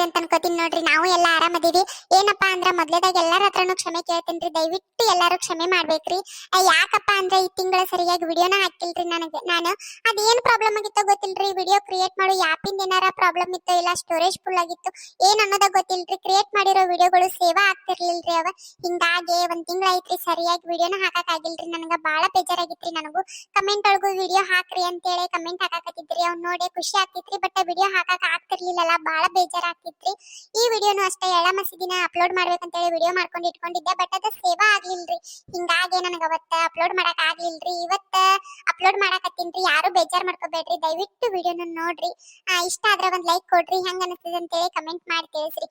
ಆರಾಮದಿರಿ ಅಂತ ಅನ್ಕೋತೀನಿ ನೋಡ್ರಿ. ನಾವು ಎಲ್ಲ ಆರಾಮದಿರಿ. ಏನಪ್ಪಾ ಅಂದ್ರ ಮೊದ್ಲೇದಾಗ ಎಲ್ಲಾರ ಹತ್ರನು ಕ್ಷಮೆ ಕೇಳ್ತೇನ್ರಿ. ದಯವಿಟ್ಟು ಎಲ್ಲಾರು ಕ್ಷಮೆ ಮಾಡ್ಬೇಕ್ರಿ. ಯಾಕಪ್ಪ ಅಂದ್ರ ಈ ತಿಂಗಳ ಸರಿಯಾಗಿ ವಿಡಿಯೋನ ಹಾಕಿಲ್ರಿ. ನಾನು ಅದೇನ್ ಪ್ರಾಬ್ಲಮ್ ಆಗಿತ್ತೋ ಗೊತ್ತಿಲ್ರಿ. ವಿಡಿಯೋ ಕ್ರಿಯೇಟ್ ಮಾಡೋ ಆಪಿಂದ ಏನಾರ ಪ್ರಾಬ್ಲಮ್ ಇತ್ತೋ ಇಲ್ಲ ಸ್ಟೋರೇಜ್ ಫುಲ್ ಆಗಿತ್ತು ಏನ್ ಅನ್ನೋದ ಗೊತ್ತಿಲ್ರಿ. ಕ್ರಿಯೇಟ್ ಮಾಡಿರೋ ವಿಡಿಯೋಗಳು ಸೇವ್ ಆಗ್ತಿರ್ಲಿಲ್ರಿ. ಅವ ಹಿಂಗಾಗಿ ಒಂದ್ ತಿಂಗಳ ಐತ್ರಿ ಸರಿಯಾಗಿ ವಿಡಿಯೋನ ಹಾಕಕ್ ಆಗಿಲ್ರಿ. ನನಗ ಬಾಳ ಬೇಜಾರಾಗಿತ್ರಿ. ನನಗೂ ಕಮೆಂಟ್ ಒಳಗೂ ವಿಡಿಯೋ ಹಾಕ್ರಿ ಅಂತೇಳಿ ಕಮೆಂಟ್ ಹಾಕಾಕತ್ತಿದ್ರಿ. ಅವ್ನ ನೋಡಿ ಖುಷಿ ಆಗ್ತಿತ್ರಿ. ಬಟ್ ವಿಡಿಯೋ ಹಾಕಕ್ ಆಗ್ತಿರ್ಲಿಲ್ಲಲ್ಲ, ಬಾಳ ಬೇಜಾರಾಗ್ತಿತ್ರಿ. ಈ ವಿಡಿಯೋನು ಅಷ್ಟೇ ಎಳ ಮಸೀದಿನ ಅಪ್ಲೋಡ್ ಮಾಡ್ಬೇಕಂತೇಳಿ ವಿಡಿಯೋ ಮಾಡ್ಕೊಂಡು ಇಟ್ಕೊಂಡಿದ್ದೆ. ಬಟ್ ಅದು ಸೇವಾ ಆಗ್ಲಿಲ್ರಿ. ಹಿಂಗಾಗಿ ನನಗ ಅವತ್ತ ಅಪ್ಲೋಡ್ ಮಾಡಕ್ ಆಗ್ಲಿಲ್ರಿ. ಇವತ್ತ ಅಪ್ಲೋಡ್ ಮಾಡಾಕತ್ತೀನ್ರಿ. ಯಾರು ಬೇಜಾರ್ ಮಾಡ್ಕೋಬೇಡ್ರಿ. ದಯವಿಟ್ಟು ವಿಡಿಯೋನ ನೋಡ್ರಿ. ಇಷ್ಟ ಆದ್ರೆ ಒಂದ್ ಲೈಕ್ ಕೊಡ್ರಿ. ಹೆಂಗ ಅನಿಸ್ತದೆ ಅಂತೇಳಿ ಕಮೆಂಟ್ ಮಾಡಿ ತಿಳಿಸ್ರಿ.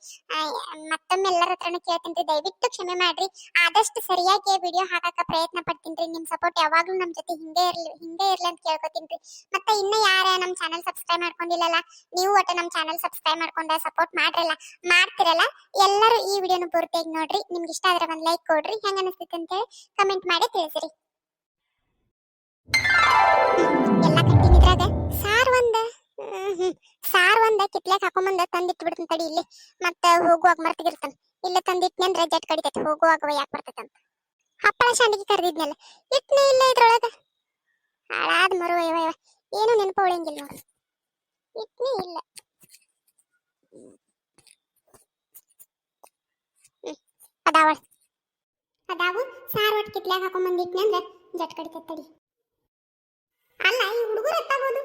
ಮತ್ತೊಮ್ಮೆ ಎಲ್ಲರ ಹತ್ರನು ಕೇಳ್ತೇನ್ರಿ, ದಯವಿಟ್ಟು ಕ್ಷಮೆ ಮಾಡ್ರಿ. ಆದಷ್ಟು ಸರಿಯಾಗಿ ವಿಡಿಯೋ ಹಾಕಕ ಪ್ರಯತ್ನ ಪಡ್ತೀನ್ರಿ. ನಿಮ್ ಸಪೋರ್ಟ್ ಯಾವಾಗ್ಲೂ ನಮ್ ಜೊತೆ ಹಿಂಗೆ ಇರ್ಲಿ ಅಂತ ಕೇಳ್ಕೊತೀನ್ರಿ. ಮತ್ತೆ ಇನ್ನ ಯಾರ ನಮ್ ಚಾನಲ್ ಸಬ್ಸ್ಕ್ರೈಬ್ ಮಾಡ್ಕೊಂಡಿಲ್ಲಲ್ಲ, ನೀವು ಒಟ್ಟು ನಮ್ ಚಾನಲ್ ಸಬ್ಸ್ಕ್ರೈಬ್ ಮಾಡ್ಕೊಂಡ ಸಪೋರ್ಟ್ ಮಾಡ್ತಿರಲ್ಲ. ಎಲ್ಲರೂ ಈ ವಿಡಿಯೋನ ಪೂರ್ತಿಯಾಗಿ ನೋಡ್ರಿ. ನಿಮ್ಗೆ ಇಷ್ಟ ಆದ್ರೆ ಒಂದ್ ಲೈಕ್ ಕೊಡ್ರಿ. ಹೆಂಗ ಅನಿಸ್ತೈತೆ ಅಂತೇಳಿ ಕಮೆಂಟ್ ಮಾಡಿ ತಿಳಿಸ್ರಿ. ಎಲ್ಲ ಕಟ್ಟಿನಿದ್ರಾಗ ಸಾರ್ ಒಂದ ಕಿತ್ಲೆಕ್ ಹಾಕೊಂಬಂದ ತಂದಿಟ್ಟು ಬಿಡ್ತಾನ ತಡಿ. ಇಲ್ಲಿ ಮತ್ತ ಹೋಗುವಾಗ ಮರ್ತಿಗಿರ್ತಾನ. ಇಲ್ಲ ತಂದಿಟ್ನಿ ಅಂದ್ರೆ ಜಟ್ ಕಡಿತೈತಿ. ಹೋಗುವಾಗ ಯಾಕೆ ಬರ್ತೈತಂತ ಹಪ್ಪಳ ಶಾಂಡಿಗೆ ಕರೆದಿದ್ನಲ್ಲ, ಇಟ್ನೇ ಇಲ್ಲ ಇದ್ರೊಳಗ. ಹಾಳಾದ ಮರು ಏನು ನೆನಪು ಉಳಿಯಂಗಿಲ್ಲ ನೋಡ್ರಿ. ಇಟ್ನೇ ಇಲ್ಲ. ಅದಾವು ಸಾರ್ ಒಟ್ಟು ಕಿತ್ಲಾಗ ಹಾಕೊಂಬಂದಿಟ್ನಿ ಅಂದ್ರೆ ಜಟ್ ಕಡಿತೈತಿ ತಡಿ. ಅಲ್ಲ ಈ ಹುಡುಗರು ಎತ್ತಾಗೋದು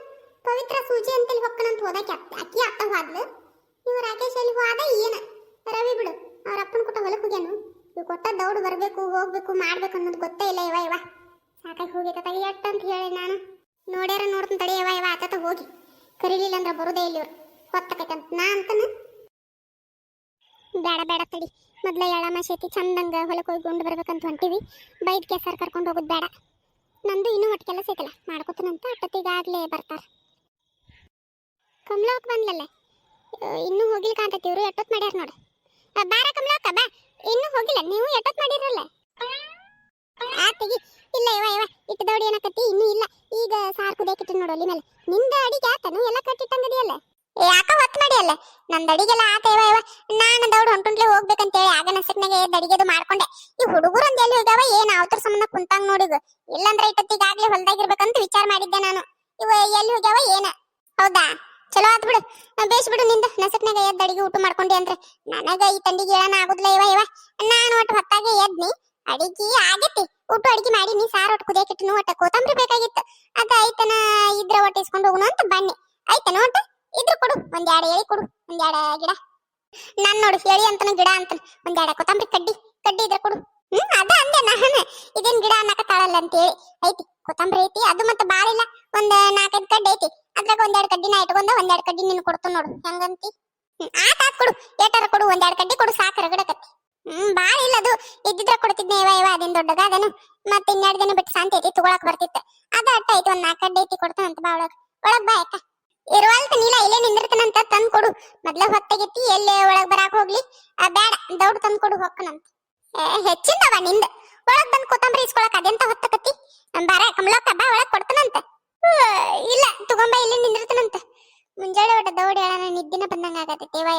ಪವಿತ್ರ ಸೂಜಿ ಅಂತೇಳಿ ಹೊಕ್ಕನಂತ ಹೋದಕ್ಕೆ ಅಕ್ಕಿ ಅತ್ತ ಹೋದ್ಲು. ಇವ್ ರಾಕೇಶ್ ಅಲ್ಲಿ ಹೋದ ಏನ ರವಿ ಬಿಡು. ಅವ್ರ ಅಪ್ಪನ ಕೊಟ್ಟ ಹೊಲಕ್ಕೆ ಹೋಗ್ಯಾನು. ಇವ್ ಕೊಟ್ಟ ದೌಡ್ ಬರ್ಬೇಕು ಹೋಗ್ಬೇಕು ಮಾಡ್ಬೇಕು ಅನ್ನೋದು ಗೊತ್ತೇ ಇಲ್ಲ. ಇವ ಸಾಕಾಗಿ ಹೋಗೈತ ತಡಿ ಅಟ್ಟ ಅಂತ ಹೇಳಿ ನಾನು ನೋಡ್ಯಾರ ನೋಡ್ತಾನೆ ತಡಿ. ಇವ ಆತತ ಹೋಗಿ ಕರೀಲಿಲ್ಲ ಅಂದ್ರೆ ಬರುದೇ ಇಲ್ಲಿ ಇವ್ರು ಹೊತ್ತಕೈತಂತ ನಾ ಅಂತನ. ಬೇಡ ತಡಿ. ಮೊದ್ಲ ಎಳಮ ಶೇತಿ ಚಂದಂಗ ಹೊಲಕ್ಕೆ ಹೋಗಿ ಗುಂಡು ಬರ್ಬೇಕಂತ ಹೊಂಟಿವಿ. ಬೈದ್ ಕೆಸರ್ ಕರ್ಕೊಂಡು ಹೋಗೋದು ಬೇಡ. ನಂದು ಇನ್ನೂ ಒಟ್ಟು ಕೆಲಸ ಐತಲ್ಲ ಮಾಡ್ಕೊತನಂತ ಅಟ್ಟತ್ತಿಗಾಗ್ಲೇ ಬರ್ತಾರ. ಕಮಲಕ್ ಬಂದ್ಲಲ್ಲ, ಇನ್ನೂ ಹೋಗಿಲ್ಲ ಕಾಂತತಿ. ಇವರು ಎಟ್ಟೊತ್ತು ಮಾಡ್ಯಾರ ನೋಡು. ಬಾರ ಕಮಲಕ್ಕ ಬಾ. ಇನ್ನೂ ಹೋಗಿಲ್ಲ, ನೀವು ಎಟ್ಟೊತ್ತು ಮಾಡಿರಲ್ಲ. ತೆಗಿ. ಇಲ್ಲ ಇವ ಇಟ್ಟು ದೌಡಿ ಏನಕತ್ತಿ ಇನ್ನೂ ಇಲ್ಲ. ಈಗ ಸಾರು ಕುದಿಯಾಕಿಟ್ಟು ನೋಡು ಅಲ್ಲಿ ಮೇಲೆ. ನಿಂದ ಅಡಿಗೆ ಆತನು ಎಲ್ಲ ಕಟ್ಟಿಟ್ಟಂಗದಿಯಲ್ಲ. ಯಾಕ ಹೊತ್ತು ಮಾಡಿ ಅಲ್ಲ ನಂದು ಅಡಿಗೆಲ್ಲ ಆತ. ಇವ ನಾನು ದೌಡ್ ಹೊಂಟುಂಟ್ಲೆ ಹೋಗ್ಬೇಕಂತೇಳಿ ಆಗ ನಸಕ್ನಾಗೆ ಅಡಿಗೆದು ಮಾಡ್ಕೊಂಡೆ. ಈ ಹುಡುಗರು ಅಂದ ಎಲ್ಲಿ ಹೋಗ್ಯಾವ ಏನ್ ಅವತರ ಸಂಬಂಧ ಕುಂತಂಗ್ ನೋಡಿಗ. ಇಲ್ಲಂದ್ರೆ ಇಟ್ಟತ್ತಿಗಾಗ್ಲೇ ಹೊಲ್ದಾಗಿರ್ಬೇಕಂತ ವಿಚಾರ ಮಾಡಿದ್ದೆ ನಾನು. ಇವ ಎಲ್ಲಿ ಹೋಗ್ಯಾವ ಏನ. ಹೌದಾ, ಚಲೋ ಆತ್ ಬಿಡು. ಬೇಸ್ ಬಿಡು ನಿಂದ ನಸಕ್ನಾಗ ಎದ್ದು ಅಡಿಗೆ ಊಟ ಮಾಡ್ಕೊಂಡೆ ಅಂದ್ರೆ. ನನಗ ಈ ತಂಡಿಗೆ ಹೇಳನ ಆಗುದಿಲ್ಲ. ಇವ ನಾನು ಒಟ್ಟು ಹೊತ್ತಾಗೆ ಎದ್ನಿ. ಅಡಿಗೆ ಆಗೈತಿ. ಊಟ ಅಡಿಗೆ ಮಾಡಿ ನೀ ಸಾರು ಒಟ್ಟು ಕುದಿಯಾಕಿಟ್ಟು ಒಟ್ಟ ಕೊತ್ತಂಬರಿ ಬೇಕಾಗಿತ್ತು. ಅದ ಐತನ ಇದ್ರ ಒಟ್ಟು ಇಸ್ಕೊಂಡು ಹೋಗುನು ಅಂತ ಬನ್ನಿ. ಆಯ್ತನ ಒಟ್ಟು ಇದ್ರ ಕೊಡು. ಒಂದೆರಡು ಎಳಿ ಕೊಡು. ಒಂದೆರಡು ಗಿಡ. ನಾನ್ ನೋಡು ಎಳಿ ಅಂತನ ಗಿಡ ಅಂತನ. ಒಂದೆರಡು ಕೊತ್ತಂಬರಿ ಕಡ್ಡಿ ಇದ್ರ ಕೊಡು. ಅದ ಅಂದೆ ನಾನು. ಇದೇನ್ ಗಿಡ ಅನ್ನಕತ್ತಾಳಲ್ಲ ಅಂತೇಳಿ. ಐತಿ ಕೊತ್ತಂಬರಿ ಐತಿ. ಅದು ಮತ್ತೆ ಬಾಳ ಇಲ್ಲ. ಒಂದ್ 4-5 ಕಡ್ಡಿ ಐತಿ. ಅದ್ರಾಗ ಒಂದೆರಡು ಕಡ್ಡಿನ ಇಟ್ಕೊಂಡ ಒಂದೆರಡು ಕಡ್ಡಿ ನಿನ್ ಕೊಡ್ತು ನೋಡು. ಹೆಂಗಂತಿ? ಆತಾತ್ ಕೊಡು. ಏಟಾರ ಕೊಡು. ಒಂದೆರಡು ಕಡ್ಡಿ ಕೊಡು ಸಾಕು. ರಗಡಕತ್ತಿ. ಬಾಳ ಇಲ್ಲ ಅದು. ಇದ್ದಿದ್ರ ಕೊಡ್ತಿದ್ನೆ. ಇವ ಅದೇನ್ ದೊಡ್ಡಗಾದನು. ಮತ್ತೆ 2 ದಿನ ಬಿಟ್ಟು ಶಾಂತಿ ಐತಿ ತಗೊಳಕ್ ಬರ್ತಿತ್ತು. ಅದ ಅಟ್ಟ ಐತಿ. ಒಂದ್ 4 ಕಡ್ಡಿ ಐತಿ ಕೊಡ್ತಾನಂತ ಬಾ ಒಳಗ್ ಬಾ ಆಯ್ತ. ಇರುವಲ್ತ ನೀಲ ಇಲ್ಲೇ ನಿಂದಿರ್ತನಂತ ತಂದ್ ಕೊಡು. ಮೊದ್ಲ ಹೊತ್ತಾಗಿತ್ತಿ ಎಲ್ಲೇ ಒಳಗ್ ಬರಾಕ್ ಹೋಗ್ಲಿ. ಬೇಡ ದೌಡ್ ತಂದ್ ಕೊಡು ಹೊಕ್ಕನಂತ. ಹೆಚ್ಚಿಂದವ ನಿಂದ. ಒಳಗ್ ಬಂದ್ ಕೊತ್ತಂಬರಿ ಇಸ್ಕೊಳಕ್ ಅದೆಂತ ಹೊತ್ತಕತ್ತಿ. ಬಾರ ಕಮಲಕ್ಕ ಬಾ ಒಳಗ್ ಕೊಡ್ತಾನಂತ. ಇಲ್ಲ ತಗೊಂಬ ಇಲ್ಲೇ ನಿಂದಿರ್ತನಂತ. ಮುಂಜಾನೆ ಒಟ್ಟ ದೌಡ್ ಹೇಳನ ನಿದ್ದಿನ ಬಂದಂಗ ಆಗತೈತಿ. ಇವ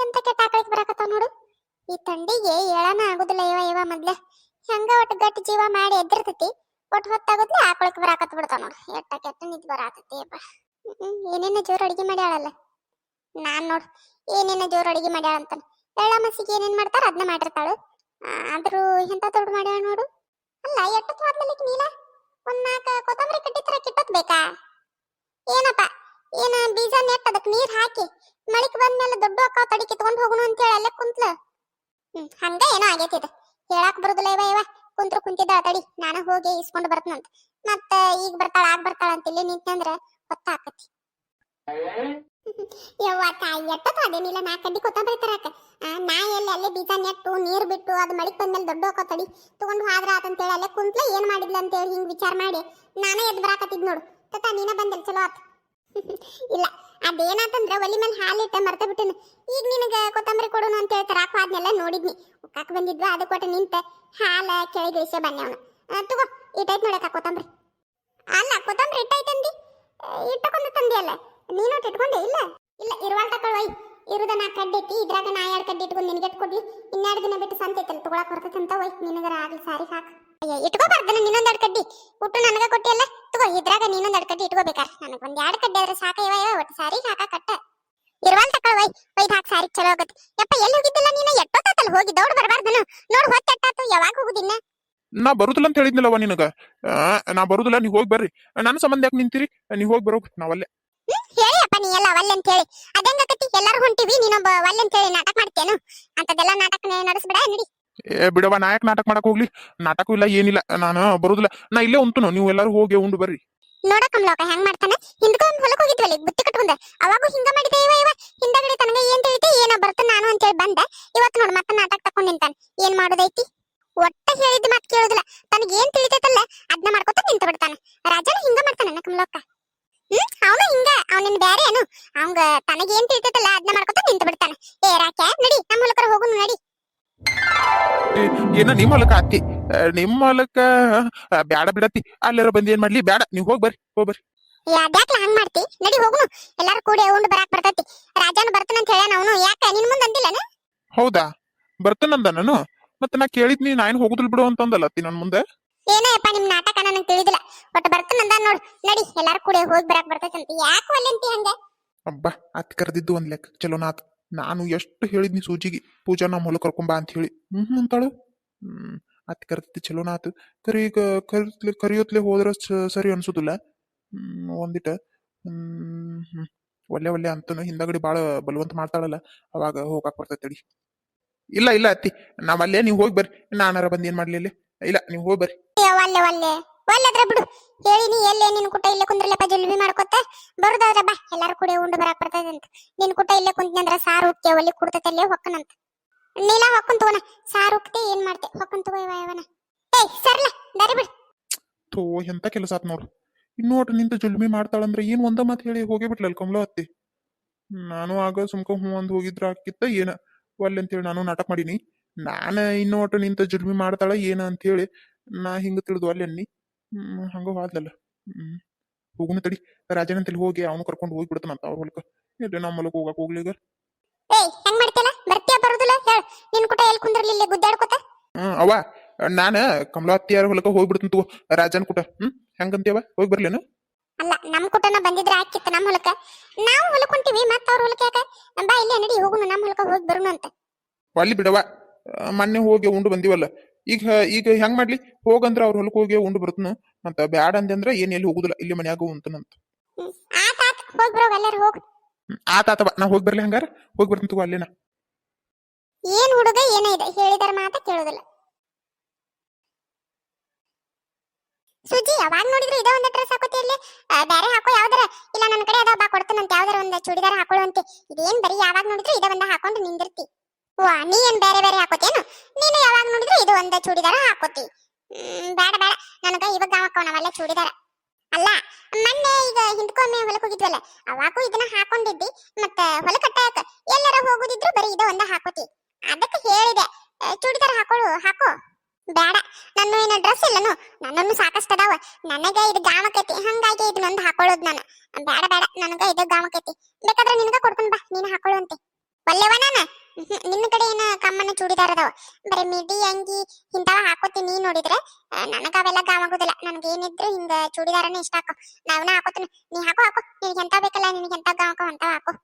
ಎಂತ ಕೆಟ್ಟ ಆಕಳಿಗೆ ಬರಾಕತ್ತಾವ ನೋಡು. ಈ ತಂಡಿಗೆ ಹೇಳನ ಆಗುದಿಲ್ಲ. ಇವ ಮೊದ್ಲ ಹೆಂಗ ಒಟ್ಟು ಗಟ್ಟಿ ಜೀವ ಮಾಡಿ ಎದ್ದಿರ್ತೈತಿ. ಒಟ್ಟು ಹೊತ್ತಾಗುತ್ತಲೆ ಆಕಳಕ್ಕೆ ಬರಾಕತ್ ಬಿಡ್ತಾವ ನೋಡು. ಎಟ್ಟ ಕೆಟ್ಟ ನಿದ್ದೆ ಬರಾತೈತಿ. ಏನೇನ ಜೋರು ಅಡಿಗೆ ಮಾಡ್ಯಾಳಲ್ಲ. ನಾನ್ ನೋಡು ಏನೇನ ಜೋರು ಅಡಿಗೆ ಮಾಡ್ಯಾಳ ಅಂತಾನ. ಎಳ್ಳ ಮಸಿಗೆ ಏನೇನ್ ಮಾಡ್ತಾರ ಅದನ್ನ ಮಾಡಿರ್ತಾಳು. ಆದ್ರೂ ಎಂತ ದೊಡ್ಡ ಮಾಡ್ಯಾಳ ನೋಡು. ಅಲ್ಲ ಎಟ್ಟತ್ತು ಆದ್ಮೇಲೆ ನೀಲ ಒಂದ್ 4 ಕೊತ್ತಂಬರಿ ಕಡ್ಡಿ ತರ ಕಿಟ್ಟತ್ ಬೇಕಾ ಏನಪ್ಪ? ಏನ ಬೀಜ ನೆಟ್ ಅದಕ್ಕೆ ನೀರ್ ಹಾಕಿ ಮಳಿಕ್ ಬಂದ್ಮೇಲೆ ದೊಡ್ಡ ಅಕ್ಕ ತಡಿ ಕಿತ್ಕೊಂಡು ಹೋಗುನು ಅಂತ ಹೇಳಿ ಅಲ್ಲೇ ಕುಂತ್ಲ. ಹಂಗ ಏನೋ ಆಗೈತಿ. ಇದು ಹೇಳಾಕ್ ಬರುದಿಲ್ಲ. ಇವ ಕುಂತಿದ್ದ ತಡಿ ನಾನು ಹೋಗಿ ಇಸ್ಕೊಂಡು ಬರ್ತನಂತ. ಮತ್ತ ಈಗ ಬರ್ತಾಳ ಆಗ ಬರ್ತಾಳ ಅಂತ ಇಲ್ಲಿ ನಿಂತಂದ್ರ ಹೊತ್ತಾಕತಿ. ಯವ್ವ ತಾಯಿ ಎಟ್ಟತ್ತು ಅದೇನಿಲ್ಲ 4 ಕಡ್ಡಿ ಕೊತ್ತಂಬರಿ ತರಾಕ. ನಾ ಎಲ್ಲಿ ಅಲ್ಲೇ ಬೀಜ ನೆಟ್ಟು ನೀರ್ ಬಿಟ್ಟು ಅದು ಮಳಿಕ್ ಬಂದ್ಮೇಲೆ ದೊಡ್ಡ ಅಕ್ಕ ತಡಿ ತಗೊಂಡು ಹಾದ್ರ ಆತಂತೇಳಿ ಅಲ್ಲೇ ಕುಂತ್ಲ ಏನ್ ಮಾಡಿದ್ಲ ಅಂತೇಳಿ ಹಿಂಗ್ ವಿಚಾರ ಮಾಡಿ ನಾನೇ ಎದ್ದು ಬರಾಕತ್ತಿದ್ ನೋಡು. ತತ ನೀನ ಬಂದಿಲ್ಲ ಚಲೋ ಆತ್. ಇಲ್ಲ ಅದೇನಾತಂದ್ರ ಒಲಿ ಮೇಲೆ ಹಾಲಿಟ್ಟ ಮರ್ತ ಬಿಟ್ಟನ. ಈಗ ನಿನಗ ಕೊತ್ತಂಬರಿ ಕೊಡೋನು ಅಂತ ಹೇಳಿ ತರಾಕ ಆದ್ನೆಲ್ಲ ನೋಡಿದ್ನಿ. ಉಕ್ಕಾಕ ಬಂದಿದ್ವಾ ಅದಕ್ಕೆ ಕೊಟ್ಟು ನಿಂತ ಹಾಲ ಕೆಳಗೆ ಇಳಿಸೇ ಬನ್ನಿ ಅವನು. ತಗೋ ಇಟ್ಟೈತ್ ನೋಡಕ್ಕ ಕೊತ್ತಂಬರಿ. ಅಲ್ಲ ಕೊತ್ತಂಬರಿ ಇಟ್ಟೈತಂದಿ ಇಟ್ಟಕೊಂಡು ತಂದಿ ಅಲ್ಲ ನೀನು ಇಟ್ಕೊಂಡೆ ಇಲ್ಲ ಇಲ್ಲ ಇರುವಾಳ ತಕೊಳ್ಳ ಇರುದ ನಾ ಕಡ್ಡೈತಿ ಇದ್ರಾಗ ನಾ 2 ಕಡ್ಡಿ ಇಟ್ಕೊಂಡು ನಿನಗೆ ಕೊಡ್ಲಿ 2 ದಿನ ಬಿಟ್ಟು ಸಂತೆ ಐತಲ್ಲ ತಗೊಳಕ್ ಬರ್ತೈತಂತ ಒಯ್ ನಿನಗರ ಆಗ್ಲಿ ಸಾರಿ ಹಾಕ್ ಅಯ್ಯ ಇಟ್ಕೋಬಾರ್ದು ನೀನೊಂದು 2 ಕಡ್ಡಿ ಉಟ್ಟು ನನಗೆ ಕೊಟ್ಟಿಯಲ್ಲ ತಗೋ ಇದ್ರಾಗ ನೀನೊಂದು 2 ಕಡ್ಡಿ ಇಟ್ಕೋಬೇಕಾರ ನನಗೆ ಒಂದು 2 ಕಡ್ಡಿ ಆದ್ರೆ ಸಾಕ ಇವ ಒಟ್ಟು ಸಾರಿ ಹಾಕ ಕಟ್ಟ ಇರುವಾಳ ತಕೊಳ್ಳ ಒಯ್ದು ಹಾಕಿ ಸಾರಿ ಚಲೋ ಆಗತ್ತೆ ಯಪ್ಪ ಎಲ್ಲಿ ಹೋಗಿದ್ದಿಲ್ಲ ನೀನು ಎಷ್ಟೊತ್ತಾತಲ್ಲ ಹೋಗಿ ದೌಡ್ ಬರಬಾರ್ದು ನೋಡು ಹೊತ್ತಾತು ಯಾವಾಗ ಹೋಗುದಿನ್ನ ನಾ ಬರುದಿಲ್ಲ ಅಂತ ಹೇಳಿದ್ನಲ್ಲವ ನಿನಗ ನಾ ಬರುದಿಲ್ಲ ನೀವ್ ಹೋಗಿ ಬರ್ರಿ ನನ್ನ ಸಂಬಂಧ ಯಾಕೆ ನಿಂತಿರಿ ನೀವ್ ಹೋಗಿ ಬರೋಕ್ ನಾವಲ್ಲೇ ಹೇಳಿಯಪ್ಪ ನೀ ಎಲ್ಲ ಒಲ್ಲೆ ಅಂತ ಹೇಳಿ ಅದಂಗಕತಿ ಎಲ್ಲರೂ ಹೊಂಟಿವಿ ನೀನೊಬ್ಬ ಒಲ್ಲೆ ಅಂತ ಹೇಳಿ ನಾಟಕ ಮಾಡ್ತೇನು ಅಂತದೆಲ್ಲ ನಾಟಕ ನಡೆಸ್ಬೇಡ ನಡಿ ಬಿಡವ ನಾಯಕ್ ನಾಟಕ ಮಾಡಕ್ ಹೋಗ್ಲಿ ನಾಟಕ ಇಲ್ಲ ಏನಿಲ್ಲ ನಾನು ಬರುದಿಲ್ಲ ನಾ ಇಲ್ಲೇ ಉಂಟುನು ನೀವು ಎಲ್ಲರೂ ಹೋಗಿ ಉಂಡು ಬರ್ರಿ ನೋಡ ಕಮಲೋಕ ಹೆಂಗ್ ಮಾಡ್ತಾನೆ ಹಿಂದ್ಕೊಂಡ್ ಹೊಲಕ್ ಹೋಗಿದ್ವಲ್ಲ ಈಗ ಬುತ್ತಿ ಕಟ್ಕೊಂಡ ಅವಾಗೂ ಹಿಂಗ ಮಾಡಿದೆ ಇವ ಹಿಂದಗಡೆ ತನಗೆ ಏನ್ ತಿಳಿತೆ ಏನೋ ಬರ್ತಾನ ನಾನು ಅಂತ ಹೇಳಿ ಬಂದೆ ಇವತ್ತು ನೋಡ್ ಮತ್ತೆ ನಾಟಕ ತಕೊಂಡ್ ನಿಂತಾನೆ ಏನ್ ಮಾಡೋದೈತಿ ಒಟ್ಟ ಹೇಳಿದ ಮಾತು ಕೇಳೋದಿಲ್ಲ ತನಗೆ ಏನ್ ತಿಳಿತೈತಲ್ಲ ಅದನ್ನ ಮಾಡ್ಕೊತ ನಿಂತ ಬಿಡ್ತಾನೆ ರಾಜನ ಹಿಂಗ ಮಾಡ್ತಾನ ಕಮಲೋಕ ಅವನು ಹಿಂಗ ಅವನಿನ್ ಬ್ಯಾರೆ ಏನು ಅವಂಗ ತನಗೆ ಏನ್ ತಿಳಿತೈತಲ್ಲ ಅದನ್ನ ಮಾಡ್ಕೊತ ನಿಂತ ಬಿಡ್ತಾನೆ ಏ ರಾಕೆ ನಡಿ ನಮ್ಮ ಹೊಲಕರ ಹೋಗುನು ನಡಿ ಏನ ನಿಮ್ಮ ಹೊಲಕ್ಕ ಅತ್ತಿ ನಿಮ್ಮ ಹೊಲಕ್ಕ ಬ್ಯಾಡ ಬಿಡತ್ತಿ ಅಲ್ಲಾರ ಬಂದ್ ಏನ್ ಮಾಡ್ಲಿ ಬ್ಯಾಡ ನೀವ್ ಹೋಗ್ಬರ್ರಿ ಯಾಕ್ಲ ಹಂಗ್ ಮಾಡ್ತಿ ನಡಿ ಹೋಗುನು ಎಲ್ಲಾರು ಕೂಡಿ ಉಂಡು ಬರಾಕ್ ಬರ್ತೈತಿ ರಾಜನ ಬರ್ತಾನಂತ ಹೇಳ್ಯಾನ ಅವನು ಯಾಕ ನಿನ್ ಮುಂದೆ ಅಂದಿಲ್ಲನ ಹೌದಾ ಬರ್ತಾನಂದ ನಾನು ಮತ್ತೆ ನಾ ಕೇಳಿದ್ನಿ ನಾ ಏನ್ ಹೋಗುದಿಲ್ ಬಿಡು ಅಂತಂದಲ್ಲ ಅತ್ತಿ ನನ್ ಮುಂದೆ ಏನಪ್ಪ ನಿಮ್ ನಾಟಕ ನನಗೆ ತಿಳಿದಿಲ್ಲ ಒಟ್ಟು ಬರ್ತಾನಂದ ನೋಡು ನಡಿ ಎಲ್ಲಾರು ಕೂಡಿ ಹೋಗಿ ಬರಾಕ್ ಬರ್ತೈತಂತ ಯಾಕೆ ಒಲ್ಲೆಂತಿ ಹಂಗ ಅಬ್ಬಾ ಅತ್ ಕರೆದಿದ್ದು ಒಂದ್ ಲೆಕ್ಕ ಚಲೋನಾತ್ ನಾನು ಎಷ್ಟು ಹೇಳಿದ್ನಿ ಸೂಜಿಗೆ ಪೂಜಾ ನಮ್ಮ ಹೊಲ ಕರ್ಕೊಂಬಾ ಅಂತ ಹೇಳಿ ಅಂತಾಳು ಅತ್ ಕರೆದಿದ್ದು ಚಲೋನಾತ್ ಕರಿ ಈಗ ಕರಿಯೋತ್ಲೆ ಹೋದ್ರ ಸರಿ ಅನ್ಸುದಿಲ್ಲ ಒಂದಿಟ ಒಲ್ಲೆ ಅಂತನು ಹಿಂದಗಡಿ ಬಾಳ ಬಲವಂತ ಮಾಡ್ತಾಳಲ್ಲ ಅವಾಗ ಹೋಗಾಕ್ ಬರ್ತೈತಡಿ ಇಲ್ಲ ಇಲ್ಲ ಅತ್ತಿ ನಾವಲ್ಲೇ ನೀವ್ ಹೋಗಿ ಬರ್ರಿ ನಾನಾರ ಬಂದ್ ಏನ್ ಮಾಡ್ಲಿ ಇಲ್ಲಿ ಇಲ್ಲ ನೀವ್ ಹೋಗಿ ಬರ್ರಿ ಒಲ್ಲೆದ್ರ ಬಿಡು ಹೇಳಿನಿ ಎಲ್ಲೇ ನಿನ್ ಕುಟ ಇಲ್ಲೇ ಕುಂದ್ರಲ್ಲಪ್ಪ ಜಲ್ಬಿ ಮಾಡ್ಕೊತ ಬರುದಾದ್ರ ಬಾ ಎಲ್ಲಾರು ಕೂಡಿ ಉಂಡು ಬರಾಕ್ ಬರ್ತದಂತ ನಿನ್ ಕುಟ ಇಲ್ಲೇ ಕುಂತ್ನಂದ್ರ ಸಾರು ಉಕ್ಕೆ ಒಲಿ ಕುಡ್ತೈತಲ್ಲೇ ಹೊಕ್ಕನಂತ ನೀಲ ಹೊಕ್ಕನ್ ತಗೋಣ ಸಾರು ಉಕ್ತೆ ಏನ್ ಮಾಡ್ತೆ ಹೊಕ್ಕನ್ ತಗೋ ಇವನ ಏಯ್ ಸರ್ಲ ದಾರಿ ಬಿಡು ಥೋ ಎಂತ ಕೆಲಸ ಆತ್ ನೋಡು ಇನ್ನು ಒಟ್ಟು ನಿಂತ ಜುಲ್ಮಿ ಮಾಡ್ತಾಳಂದ್ರೆ ಏನ್ ಒಂದ ಮಾತು ಹೇಳಿ ಹೋಗೇ ಬಿಟ್ಲಲ್ ಕಮಲ ಅತ್ತಿ ನಾನು ಆಗ ಸುಮ್ಕ ಹೂ ಅಂದ್ ಹೋಗಿದ್ರ ಆಕಿತ್ತ ಏನ ಒಲ್ಲೆ ಅಂತೇಳಿ ನಾನು ನಾಟಕ ಮಾಡೀನಿ ನಾನ ಇನ್ನು ಒಟ್ಟು ನಿಂತ ಜುಲ್ಮಿ ಮಾಡ್ತಾಳ ಏನ ಅಂತ ಹೇಳಿ ನಾ ಹಿಂಗ ತಿಳಿದು ಅಲ್ಲಿ ಅನ್ನಿ ಹಂಗ ಹೋದ್ಲಲ್ಲ ಹೋಗುನು ತಡಿ ರಾಜನಂತಲ್ಲಿ ಹೋಗಿ ಅವನು ಕರ್ಕೊಂಡು ಹೋಗಿ ಬಿಡ್ತಾನಂತ ಅವ್ರ ಹೊಲಕ್ಕ ಎಲ್ಲಿ ನಮ್ಮ ಹೊಲಕ್ ಹೋಗಕ್ ಹೋಗ್ಲಿ ಈಗ ಏಯ್ ಹೆಂಗ್ ಮಾಡ್ತಿಯಲ್ಲ ಬರ್ತೀಯ ಬರುದಿಲ್ಲ ಹೇಳ ನಿನ್ ಕುಟ ಎಲ್ಲಿ ಕುಂದ್ರಲಿ ಇಲ್ಲಿ ಗುದ್ದಾಡ್ಕೊತ ಅವ್ವ ನಾನ ಕಮಲಾ ಅತ್ತಿಯಾರ ಹೊಲಕ್ಕ ಹೋಗ್ಬಿಡ್ತೀನಿ ತಗೋ ರಾಜನ್ ಕುಟ ಹೆಂಗಂತೀಯವ ಹೋಗಿ ಬರ್ಲೇನು ಅಲ್ಲ ನಮ್ ಕುಟನ ಬಂದಿದ್ರೆ ಆಕಿತ್ತು ನಮ್ ಹೊಲಕ್ಕ ನಾವು ಹೊಲಕ್ ಹೊಂಟಿವಿ ಮತ್ತ ಅವ್ರ ಹೊಲಕ್ಕೆ ಯಾಕ ಬಾ ಇಲ್ಲೇ ನಡಿ ಹೋಗುನು ನಮ್ ಹೊಲಕ್ಕ ಹೋಗಿ ಬರುನು ಅಂತ ಅಲ್ಲಿ ಬಿಡವ ಮೊನ್ನೆ ಹೋಗಿ ಉಂಡು ಬಂದಿವಲ್ಲ ಈಗ ಈಗ ಹೆಂಗ್ ಮಾಡ್ಲಿ ಹೋಗಂದ್ರ ಅವ್ರ ಹೊಲಕ್ ಹೋಗಿ ಉಂಡು ಬರ್ತನು ಅಂತ ಬ್ಯಾಡ ಅಂದ್ರ ಏನ್ ಎಲ್ಲಿ ಹೋಗುದಿಲ್ಲ ಇಲ್ಲಿ ಮನ್ಯಾಗ ಉಂತನಂತ ಆತ ಹೋಗಿ ಬರೋ ಎಲ್ಲರೂ ಹೋಗ್ ಆತಾತವ ನಾ ಹೋಗಿ ಬರ್ಲಿ ಹಂಗಾರ ಹೋಗಿ ಬರ್ತೀನಿ ತಗೋ ಅಲ್ಲೇನ ಏನ್ ಹುಡುಗ ಏನೇ ಇದೆ ಹೇಳಿದಾರ ಮಾತ ಕೇಳೋದಿಲ್ಲ ಸುಜಿ ಯಾವಾಗ ನೋಡಿದ್ರು ಇದೇ ಒಂದು ಡ್ರೆಸ್ ಹಾಕೋತಿ ಇಲ್ಲಿ ಬೇರೆ ಹಾಕೋ ಯಾವ್ದಾರ ಇಲ್ಲ ನನ್ನ ಕಡೆ ಅದ ಬಾ ಕೊಡ್ತಾನಂತ ಯಾವ್ದಾರ ಒಂದು ಚೂಡಿದಾರ ಹಾಕೊಳ್ಳುವಂತೆ ಇದೇನ್ ಬರೀ ಯಾವಾಗ ನೋಡಿದ್ರು ಇದೇ ಒಂದ ಹಾಕೊಂಡು ನಿಂದಿರ್ತಿ ವಾ ನೀ ಏನ್ ಬೇರೆ ಬೇರೆ ಹಾಕೋತೇನು ನೀನು ಯಾವಾಗ ನೋಡಿದ್ರು ಇದು ಒಂದ ಚೂಡಿದಾರ ಹಾಕೋತಿ ಬೇಡ ಬೇಡ ನನಗ ಇವಾಗ ಹಾಕೋ ನಾವೆಲ್ಲ ಚೂಡಿದಾರ ಅಲ್ಲ ಮೊನ್ನೆ ಈಗ ಹಿಂದ್ಕೊಮ್ಮೆ ಹೊಲಕ್ ಹೋಗಿದ್ವಲ್ಲ ಅವಾಗೂ ಇದನ್ನ ಹಾಕೊಂಡಿದ್ದಿ ಮತ್ತ ಹೊಲ ಕಟ್ಟಾಕ ಎಲ್ಲಾರ ಹೋಗುದಿದ್ರು ಬರೀ ಇದ ಒಂದ ಹಾಕೋತಿ ಅದಕ್ಕೆ ಹೇಳಿದೆ ಚೂಡಿದಾರ ಹಾಕೋ ಬೇಡ ನನ್ನ ಏನ ಡ್ರೆಸ್ ಇಲ್ಲನು ನನ್ನನ್ನು ಸಾಕಷ್ಟು ಅದಾವ ನನಗೆ ಇದು ಗಾಮಕೈತಿ ಹಂಗಾಗಿ ಇದನ್ನೊಂದು ಹಾಕೊಳ್ಳೋದು ನಾನು ಬೇಡ ಬೇಡ ನನಗ ಇದು ಗಾಮಕೈತಿ ಬೇಕಾದ್ರೆ ನಿನಗ ಕೊಡ್ತೀನಿ ಬಾ ನೀನು ಹಾಕೊಳ್ಳುವಂತೆ ಒಲ್ಲೆವ ನಾನು ನಿನ್ನ ಕಡೆ ಏನ ಕಮ್ಮನ ಚೂಡಿದಾರ ಅದಾವ ಬರೀ ಮಿಡಿ ಅಂಗಿ ಇಂಥವ ಹಾಕೋತಿ ನೀ ನೋಡಿದ್ರೆ ನನಗ ಅವೆಲ್ಲ ಗಾಮಾಗುದಿಲ್ಲ ನನಗೆ ಏನಿದ್ರು ಹಿಂಗ ಚೂಡಿದಾರನೇ ಇಷ್ಟ ಹಾಕೋ ನಾವನ್ನ ಹಾಕೋತೀನಿ ನೀ ಹಾಕೋ ನಿನಗೆ ಎಂತ ಬೇಕಲ್ಲ ನಿನಗೆ ಎಂತ ಗಾಮಕೋ ಅಂತವ ಹಾಕೋ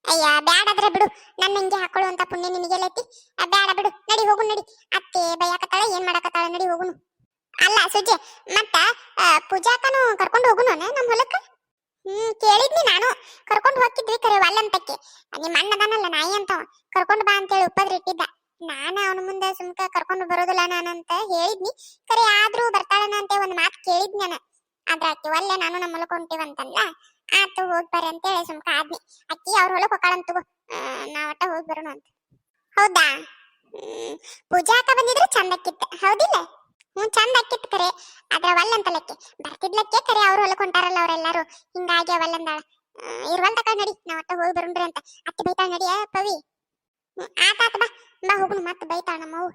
ಅಯ್ಯ ಬ್ಯಾಡಾದ್ರೆ ಬಿಡು ನನ್ನ ಹಿಂಗೆ ಹಾಕೊಳ್ಳುವಂತ ಪುಣ್ಯ ನಿನಗೆಲ್ಲೈತಿ ಬ್ಯಾಡ ಬಿಡು ನಡಿ ಹೋಗು ನಡಿ ಅತ್ತೆ ಬೈಯಾಕತ್ತಾಳ ಏನ್ ಮಾಡಕತ್ತಾಳ ನಡಿ ಹೋಗುನು ಅಲ್ಲ ಸುಜಿ ಮತ್ತ ಪೂಜಾಕನು ಕರ್ಕೊಂಡು ಹೋಗುನು ನಮ್ಮ ಹೊಲಕ್ಕ ಕೇಳಿದ್ನಿ ನಾನು ಕರ್ಕೊಂಡು ಹೋಗಿದ್ವಿ ಕರೆ ವಲ್ಲಂತಕ್ಕೆ ನಿಮ್ಮ ಅಣ್ಣ ಅದಾನಲ್ಲ ನಾಯಿ ಅಂತವ ಕರ್ಕೊಂಡು ಬಾ ಅಂತೇಳಿ ಉಪ್ಪದ್ರ ಇಟ್ಟಿದ್ದ ನಾನು ಅವನ ಮುಂದೆ ಸುಮ್ಕ ಕರ್ಕೊಂಡು ಬರೋದಿಲ್ಲ ನಾನಂತ ಹೇಳಿದ್ನಿ ಕರೆ ಆದ್ರೂ ಬರ್ತಾಳನ ಅಂತ ಒಂದ್ ಮಾತು ಕೇಳಿದ್ನಿ ನಾನು ಆದ್ರ ಅಕ್ಕಿ ಒಲ್ಲೆ ನಾನು ನಮ್ಮ ಹೊಲಕ್ ಹೊಂಟಿವಂತಲ್ಲ ಆತು ಹೋಗಿ ಬರ್ರಿ ಅಂತೇಳಿ ಸುಮ್ಕ ಆದ್ನಿ ಅಕ್ಕಿ ಅವ್ರ ಹೊಲಕ್ ಹೊಕ್ಕಾಳಂತ ನಾವ್ ಒಟ್ಟ ಹೋಗಿ ಬರೋಣ ಅಂತ ಹೌದಾ ಪೂಜಾ ಅಕ್ಕ ಬಂದಿದ್ರೆ ಚಂದ ಅಕ್ಕಿತ್ತ ಹೌದಿಲ್ಲ ಚಂದ ಅಕ್ಕಿತ್ ಕರೆ ಅದ್ರ ವಲ್ಲಂತಲಕ್ಕೆ ಬರ್ತಿದ್ಲಕ್ಕೆ ಕರೆ ಅವ್ರ ಹೊಲಕ್ ಹೊಂಟಾರಲ್ಲ ಅವ್ರೆಲ್ಲಾರು ಹಿಂಗಾಗಿ ಅವಲ್ಲಂದಾಳ ಇರ್ವಲ್ತಕ ನಡಿ ನಾವ್ ಒಟ್ಟ ಹೋಗಿ ಬರೋಣ್ರಿ ಅಂತ ಅತ್ತಿ ಬೈತಾಳ ನಡಿಯ ಪವಿ ಆತಾತ ಬಾ ಹೋಗುನು ಮತ್ತ ಬೈತಾಳ ನಮ್ಮವ್ವ